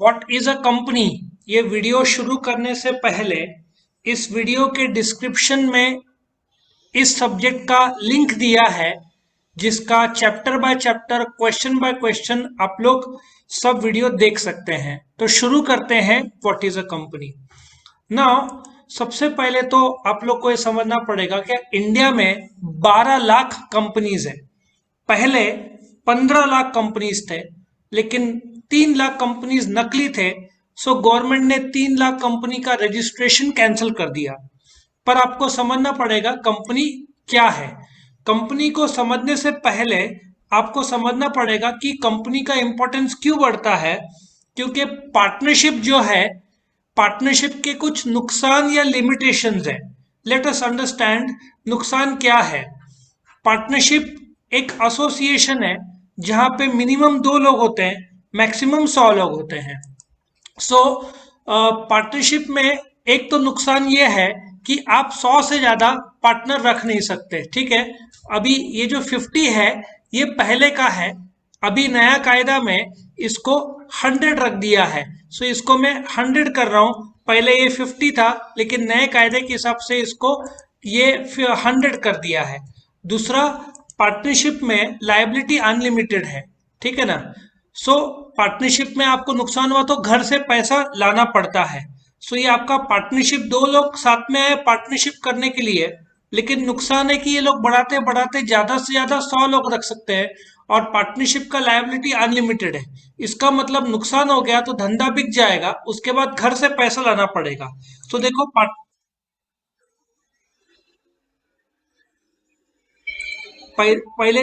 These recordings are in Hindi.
What is a company. ये वीडियो शुरू करने से पहले इस वीडियो के डिस्क्रिप्शन में इस सब्जेक्ट का लिंक दिया है, जिसका chapter by chapter, question by question आप लोग सब वीडियो देख सकते हैं। तो शुरू करते हैं what is a company. Now सबसे पहले तो आप लोग को ये समझना पड़ेगा कि इंडिया में 12 लाख कंपनीज है। पहले 15 लाख कंपनीज थे, लेकिन 3 लाख कंपनीज नकली थे, सो गवर्नमेंट ने 3 लाख कंपनी का रजिस्ट्रेशन कैंसिल कर दिया। पर आपको समझना पड़ेगा कंपनी क्या है। कंपनी को समझने से पहले आपको समझना पड़ेगा कि कंपनी का इंपॉर्टेंस क्यों बढ़ता है, क्योंकि पार्टनरशिप जो है, पार्टनरशिप के कुछ नुकसान या लिमिटेशंस है। लेट अस अंडरस्टैंड नुकसान क्या है। पार्टनरशिप एक एसोसिएशन है जहां पे मिनिमम 2 लोग होते हैं, मैक्सिमम 100 लोग होते हैं। सो पार्टनरशिप में एक तो नुकसान ये है कि आप 100 से ज्यादा पार्टनर रख नहीं सकते। ठीक है, अभी ये जो 50 है ये पहले का है, अभी नया कायदा में इसको 100 रख दिया है। सो इसको मैं 100 कर रहा हूं, पहले ये 50 था, लेकिन नए कायदे के हिसाब से इसको ये 100 कर दिया है। दूसरा, पार्टनरशिप में लायबिलिटी अनलिमिटेड है। ठीक है ना। सो पार्टनरशिप में आपको नुकसान हुआ तो घर से पैसा लाना पड़ता है। सो ये आपका पार्टनरशिप, 2 लोग साथ में आए पार्टनरशिप करने के लिए, लेकिन नुकसान है कि ये लोग बढ़ाते बढ़ाते ज्यादा से ज्यादा 100 लोग रख सकते हैं, और पार्टनरशिप का लायबिलिटी अनलिमिटेड है। इसका मतलब नुकसान हो गया तो धंधा बिक जाएगा, उसके बाद घर से पैसा लाना पड़ेगा। तो देखो पहले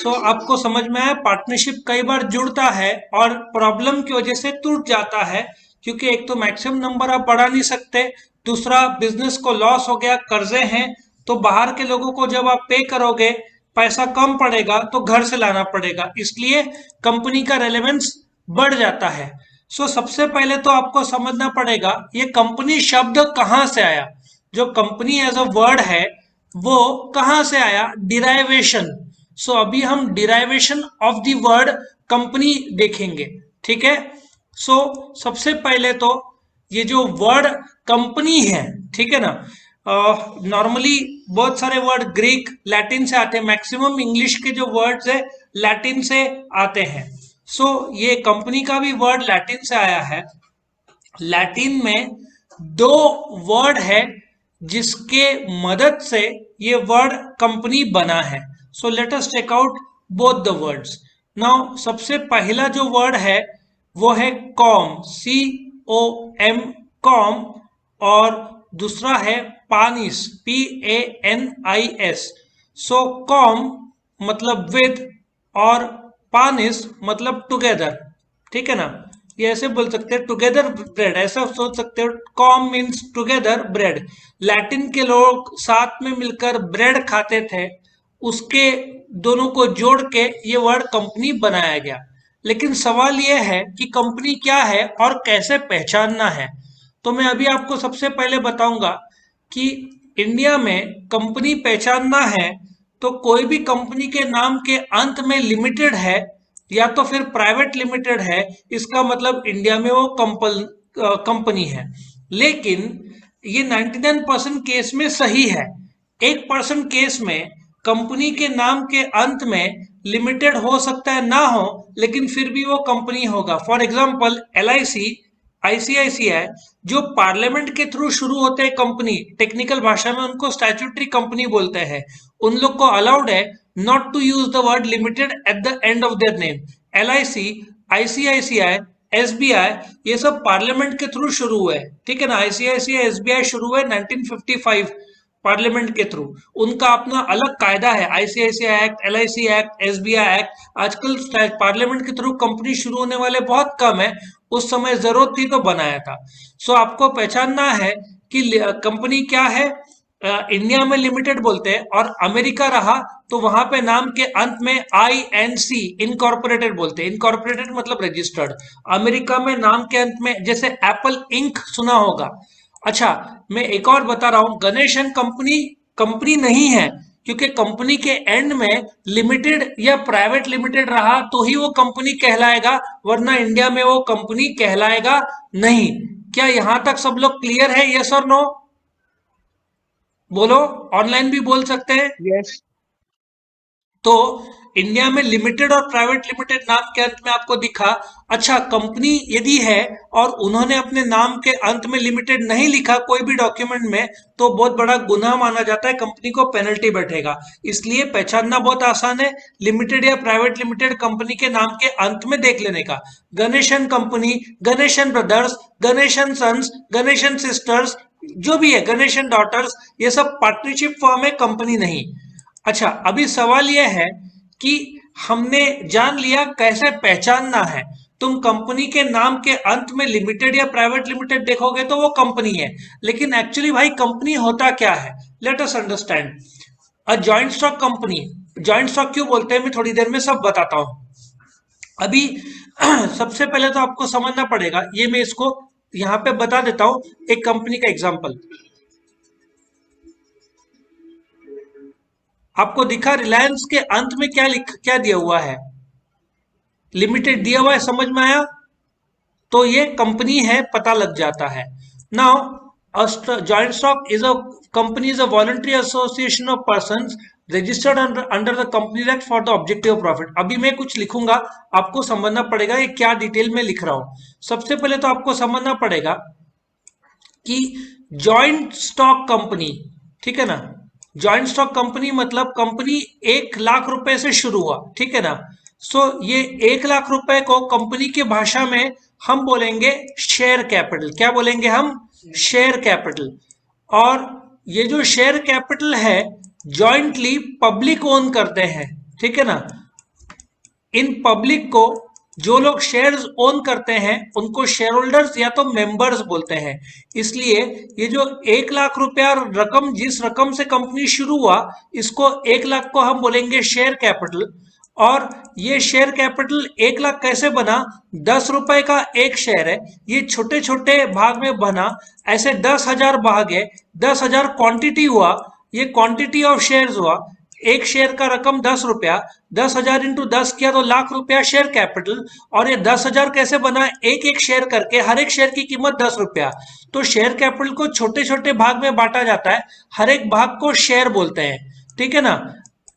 आपको समझ में आया, पार्टनरशिप कई बार जुड़ता है और प्रॉब्लम की वजह से टूट जाता है, क्योंकि एक तो मैक्सिमम नंबर आप बढ़ा नहीं सकते, दूसरा बिजनेस को लॉस हो गया, कर्जे हैं, तो बाहर के लोगों को जब आप पे करोगे पैसा कम पड़ेगा तो घर से लाना पड़ेगा, इसलिए कंपनी का रेलेवेंस बढ़ जाता है। सबसे पहले तो आपको समझना पड़ेगा ये कंपनी शब्द कहां से आया। जो कंपनी एज अ वर्ड है वो कहां से आया, डिराइवेशन। अभी हम derivation of the word company देखेंगे। ठीक है। सबसे पहले तो ये जो वर्ड कंपनी है, ठीक है ना, नॉर्मली बहुत सारे वर्ड ग्रीक, लैटिन से आते हैं, मैक्सिमम इंग्लिश के जो वर्ड्स है लैटिन से आते हैं। ये कंपनी का भी वर्ड लैटिन से आया है। लैटिन में 2 वर्ड है जिसके मदद से ये वर्ड कंपनी बना है। Let us check out both the words. Now सबसे पहला जो वर्ड है वो है कॉम, COM, कॉम, और दूसरा है पानिस, PANIS। कॉम मतलब विद और पानिस मतलब टुगेदर। ठीक है ना, ये ऐसे बोल सकते हैं टुगेदर ब्रेड, ऐसा सोच सकते हो, com means together bread. Latin के लोग साथ में मिलकर ब्रेड खाते थे, उसके दोनों को जोड़ के ये वर्ड कंपनी बनाया गया। लेकिन सवाल यह है कि कंपनी क्या है और कैसे पहचानना है। तो मैं अभी आपको सबसे पहले बताऊंगा कि इंडिया में कंपनी पहचानना है तो कोई भी कंपनी के नाम के अंत में लिमिटेड है या तो फिर प्राइवेट लिमिटेड है, इसका मतलब इंडिया में वो कंपनी है। लेकिन ये 99% केस में सही है। 1% केस में कंपनी के नाम के अंत में लिमिटेड हो सकता है ना हो, लेकिन फिर भी वो कंपनी होगा। फॉर एग्जाम्पल LIC, ICICI, जो पार्लियामेंट के थ्रू शुरू होते हैं कंपनी, टेक्निकल भाषा में उनको स्टैट्यूटरी कंपनी बोलते हैं, उन लोग को अलाउड है not to use the word limited at the end of their name. LIC, ICICI, SBI, ये सब पार्लियामेंट के थ्रू शुरू हुए। ठीक है ना, ICICI, SBI शुरू हुए 1955 पार्लियामेंट के थ्रू, उनका अपना अलग कायदा है, ICICI act, LIC act, SBI act. आजकल पार्लियामेंट के थ्रू कंपनी शुरू होने वाले बहुत कम है, उस समय जरूरत थी तो बनाया था। आपको पहचानना है कि कंपनी क्या है। इंडिया में लिमिटेड बोलते हैं, और अमेरिका रहा तो वहां पे नाम के अंत में INC, इनकॉर्पोरेटेड बोलते हैं। इनकॉर्पोरेटेड मतलब रजिस्टर्ड। अमेरिका में नाम के अंत में, जैसे एप्पल इंक सुना होगा। अच्छा, मैं एक और बता रहा हूं, गणेश एंड कंपनी कंपनी नहीं है, क्योंकि कंपनी के एंड में लिमिटेड या प्राइवेट लिमिटेड रहा तो ही वो कंपनी कहलाएगा, वरना इंडिया में वो कंपनी कहलाएगा नहीं। क्या यहां तक सब लोग क्लियर है? यस और नो बोलो, ऑनलाइन भी बोल सकते हैं। यस। तो इंडिया में लिमिटेड और प्राइवेट लिमिटेड नाम के अंत में आपको दिखा। अच्छा, कंपनी यदि है और उन्होंने अपने नाम के अंत में लिमिटेड नहीं लिखा कोई भी डॉक्यूमेंट में, तो बहुत बड़ा गुनाह माना जाता है, कंपनी को पेनल्टी बैठेगा। इसलिए पहचानना बहुत आसान है, लिमिटेड या प्राइवेट लिमिटेड कंपनी के नाम के अंत में देख लेने का। Ganesan company, Ganesan brothers, Ganesan sons, Ganesan sisters, जो भी है, गणेशन डॉटर्स, ये सब पार्टनरशिप फॉर्म है, कंपनी नहीं। अच्छा, अभी सवाल यह है कि हमने जान लिया कैसे पहचानना है। तुम कंपनी के नाम के अंत में लिमिटेड या प्राइवेट लिमिटेड देखोगे तो वो कंपनी है, लेकिन एक्चुअली भाई कंपनी होता क्या है? Let us understand a joint stock company. Joint stock क्यों बोलते हैं मैं थोड़ी देर में सब बताता हूं। अभी सबसे पहले तो आपको समझना पड़ेगा, ये मैं इसको यहां पे बता देता हूं, एक कंपनी का एग्जांपल आपको दिखा। रिलायंस के अंत में क्या दिया हुआ है? लिमिटेड दिया हुआ है, समझ में आया? तो ये कंपनी है, पता लग जाता है। Now joint stock is a company is a voluntary association of persons registered under the company act for the objective of profit. अभी मैं कुछ लिखूंगा, आपको समझना पड़ेगा ये क्या डिटेल में लिख रहा हूं। सबसे पहले तो आपको समझना पड़ेगा कि जॉइंट स्टॉक कंपनी, ठीक है ना, जॉइंट स्टॉक कंपनी मतलब कंपनी 1 लाख रुपए से शुरू हुआ, ठीक है ना। सो ये 1 लाख रुपए को कंपनी की भाषा में हम बोलेंगे शेयर कैपिटल। क्या बोलेंगे हम? Share capital. और ये जो शेयर कैपिटल है जॉइंटली पब्लिक ओन करते हैं, ठीक है ना। इन पब्लिक को जो लोग शेयर्स ओन करते हैं उनको शेयर होल्डर्स या तो मेंबर्स बोलते हैं। इसलिए ये जो 1 लाख रुपया रकम, जिस रकम से कंपनी शुरू हुआ, इसको 1 लाख को हम बोलेंगे शेयर कैपिटल। और ये शेयर कैपिटल 1 लाख कैसे बना? 10 रुपए का एक शेयर है, ये छोटे छोटे भाग में बना, ऐसे 10,000 भाग है, 10,000 क्वांटिटी हुआ, ये क्वांटिटी ऑफ शेयर्स हुआ। एक शेयर का रकम 10 रुपया, 10,000 इंटू 10 किया तो लाख रुपया शेयर कैपिटल। और ये 10,000 कैसे बना? एक एक शेयर करके, हर एक शेयर की कीमत 10 रुपया। तो शेयर कैपिटल को छोटे छोटे भाग में बांटा जाता है, हर एक भाग को शेयर बोलते हैं, ठीक है ना।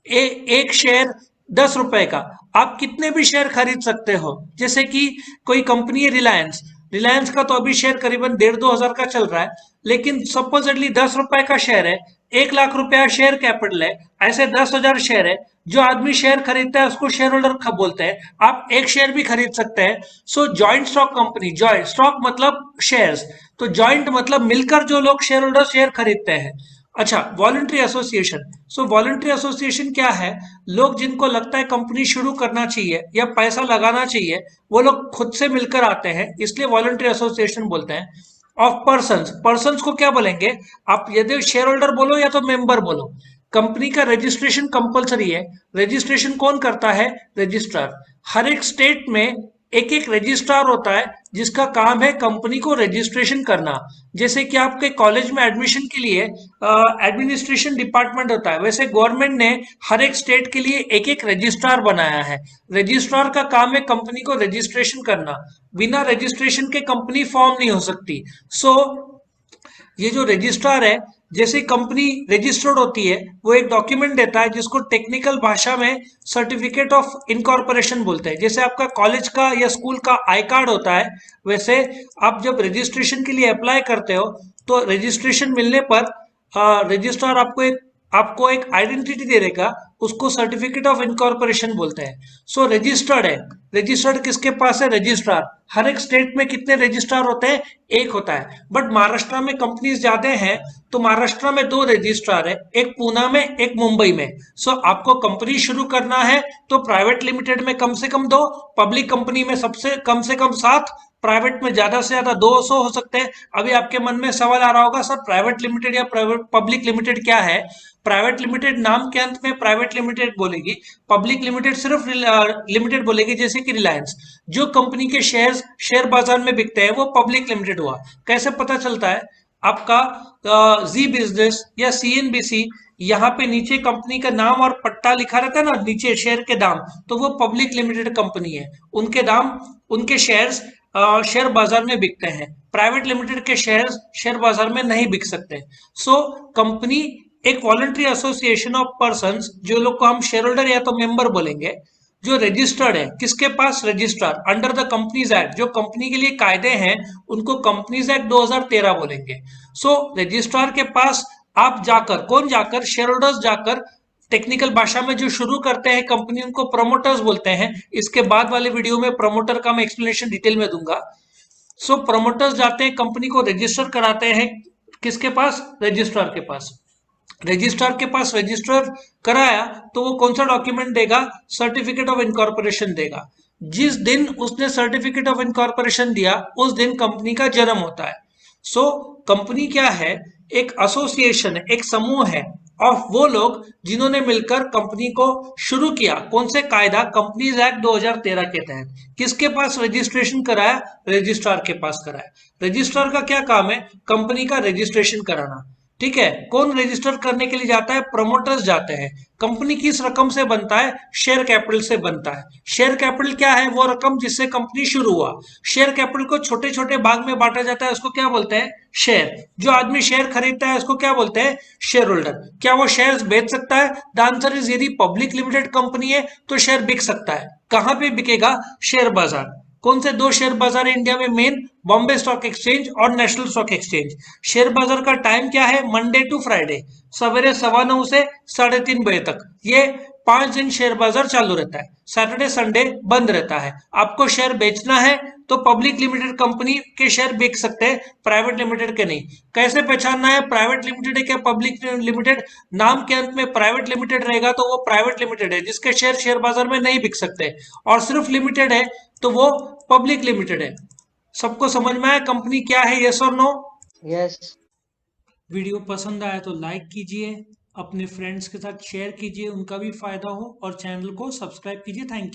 एक शेयर 10 रुपए का आप कितने भी शेयर खरीद सकते हो। जैसे कि कोई कंपनी है रिलायंस, रिलायंस का तो अभी शेयर करीबन 1,500-2,000 का चल रहा है, लेकिन सपोजिटली 10 रुपए का शेयर है, 1 लाख रुपया शेयर कैपिटल है, ऐसे 10,000 शेयर है। जो आदमी शेयर खरीदता है उसको शेयर होल्डर बोलते हैं। आप एक शेयर भी खरीद सकते हैं। So joint stock company, joint stock मतलब शेयर्स, तो जॉइंट मतलब मिलकर जो लोग शेयर होल्डर शेयर खरीदते हैं। अच्छा, वॉलंटरी एसोसिएशन। सो वॉलंटरी एसोसिएशन क्या है? लोग जिनको लगता है कंपनी शुरू करना चाहिए या पैसा लगाना चाहिए, वो लोग खुद से मिलकर आते हैं, इसलिए वॉलंटरी एसोसिएशन बोलते हैं। ऑफ पर्संस, पर्संस को क्या बोलेंगे? आप यदि शेयर होल्डर बोलो या तो मेंबर बोलो। कंपनी का रजिस्ट्रेशन कंपलसरी है। रजिस्ट्रेशन कौन करता है? रजिस्ट्रार। हर एक स्टेट में एक एक रजिस्ट्रार होता है जिसका काम है कंपनी को रजिस्ट्रेशन करना। जैसे कि आपके कॉलेज में एडमिशन के लिए एडमिनिस्ट्रेशन डिपार्टमेंट होता है, वैसे गवर्नमेंट ने हर एक स्टेट के लिए एक एक रजिस्ट्रार बनाया है। रजिस्ट्रार का काम है कंपनी को रजिस्ट्रेशन करना। बिना रजिस्ट्रेशन के कंपनी फॉर्म नहीं हो सकती। सो ये जो रजिस्ट्रार है, जैसे कंपनी रजिस्टर्ड होती है, वो एक डॉक्यूमेंट देता है जिसको टेक्निकल भाषा में सर्टिफिकेट ऑफ इनकॉर्पोरेशन बोलते हैं। जैसे आपका कॉलेज का या स्कूल का आई कार्ड होता है, वैसे आप जब रजिस्ट्रेशन के लिए अप्लाई करते हो तो रजिस्ट्रेशन मिलने पर रजिस्ट्रार आपको एक आइडेंटिटी दे देगा, उसको सर्टिफिकेट ऑफ इनकॉर्पोरेशन बोलते हैं। सो रजिस्टर्ड है। रजिस्टर्ड किसके पास है? रजिस्ट्रार। हर एक स्टेट में कितने रजिस्ट्रार होते हैं? एक होता है। बट महाराष्ट्र में कंपनीज ज्यादा हैं, तो महाराष्ट्र में 2 रजिस्ट्रार है, एक पूना में, एक मुंबई में। सो आपको कंपनी शुरू करना है तो प्राइवेट लिमिटेड में कम से कम 2, पब्लिक कंपनी में सबसे कम से कम 7, प्राइवेट में ज्यादा से ज्यादा 200 हो सकते हैं। अभी आपके मन में सवाल आ रहा होगा, सर प्राइवेट लिमिटेड या प्राइवेट पब्लिक लिमिटेड क्या है? प्राइवेट लिमिटेड नाम के अंत में प्राइवेट लिमिटेड बोलेगी, पब्लिक लिमिटेड सिर्फ लिमिटेड बोलेगी। जैसे कि रिलायंस, जो कंपनी के शेयर बाजार में बिकते हैं वो पब्लिक लिमिटेड हुआ। कैसे पता चलता है? आपका जी बिजनेस या CNBC यहाँ पे नीचे कंपनी का नाम और पट्टा लिखा रहता है ना, नीचे शेयर के दाम, तो वो पब्लिक लिमिटेड कंपनी है। उनके दाम, उनके शेयर्स शेयर बाजार में बिकते हैं। प्राइवेट लिमिटेड के शेयर्स शेयर बाजार में नहीं बिक सकते। सो कंपनी एक वॉलंटरी एसोसिएशन ऑफ पर्संस, जो लोग को हम शेयर होल्डर या तो मेंबर बोलेंगे, जो रजिस्टर्ड है, किसके पास? Registrar under the companies act, जो कंपनी के लिए कायदे हैं उनको कंपनीज एक्ट 2013 बोलेंगे। सो रजिस्ट्रार के पास आप जाकर, कौन जाकर? शेयर होल्डर्स जाकर, टेक्निकल भाषा में जो शुरू करते हैं कंपनी, उनको प्रमोटर्स बोलते हैं। इसके बाद वाले वीडियो में प्रमोटर का मैं एक्सप्लेनेशन डिटेल में दूंगा। सो प्रमोटर्स जाते हैं, कंपनी को रजिस्टर कराते हैं, किसके पास? रजिस्ट्रार के पास। रजिस्ट्रार के पास रजिस्टर कराया तो वो कौन सा डॉक्यूमेंट देगा? सर्टिफिकेट ऑफ इनकॉर्पोरेशन देगा। जिस दिन उसने सर्टिफिकेट ऑफ इनकॉर्पोरेशन दिया उस दिन कंपनी का जन्म होता है। सो कंपनी क्या है? एक एसोसिएशन है, एक समूह है ऑफ वो लोग जिन्होंने मिलकर कंपनी को शुरू किया। कौन से कायदा? कंपनीज एक्ट 2013 के तहत। किसके पास रजिस्ट्रेशन कराया? रजिस्ट्रार के पास कराया। रजिस्ट्रार का क्या काम है? कंपनी का रजिस्ट्रेशन कराना। ठीक है। कौन रजिस्टर करने के लिए जाता है? प्रमोटर्स जाते हैं। कंपनी किस रकम से बनता है? शेयर कैपिटल से बनता है। शेयर कैपिटल क्या है? वो रकम जिससे कंपनी शुरू हुआ। शेयर कैपिटल को छोटे छोटे भाग में बांटा जाता है, उसको क्या बोलते हैं? शेयर। जो आदमी शेयर खरीदता है उसको क्या बोलते हैं? Share holder. क्या वो शेयर्स बेच सकता है? द आंसर इज, यदि पब्लिक लिमिटेड कंपनी है तो शेयर बिक सकता है। कहां पे बिकेगा? शेयर बाजार। कौन से दो शेयर बाजार है इंडिया में मेन? बॉम्बे स्टॉक एक्सचेंज और नेशनल स्टॉक एक्सचेंज। शेयर बाजार का टाइम क्या है? मंडे टू फ्राइडे, सवेरे 9:15 से 3:30 बजे तक। ये 5 दिन शेयर बाजार चालू रहता है। सैटरडे संडे बंद रहता है। आपको शेयर बेचना है तो पब्लिक लिमिटेड कंपनी के शेयर बेच सकते हैं, प्राइवेट लिमिटेड के नहीं। कैसे पहचानना है प्राइवेट लिमिटेड है क्या पब्लिक लिमिटेड? नाम के अंत में प्राइवेट लिमिटेड रहेगा तो वो प्राइवेट लिमिटेड है, जिसके शेयर शेयर बाजार में नहीं बिक सकते। और सिर्फ लिमिटेड है तो वो पब्लिक लिमिटेड है। सबको समझ में आया कंपनी क्या है? यस और नो? यस। वीडियो पसंद आया तो लाइक कीजिए, अपने फ्रेंड्स के साथ शेयर कीजिए, उनका भी फायदा हो, और चैनल को सब्सक्राइब कीजिए। Thank you.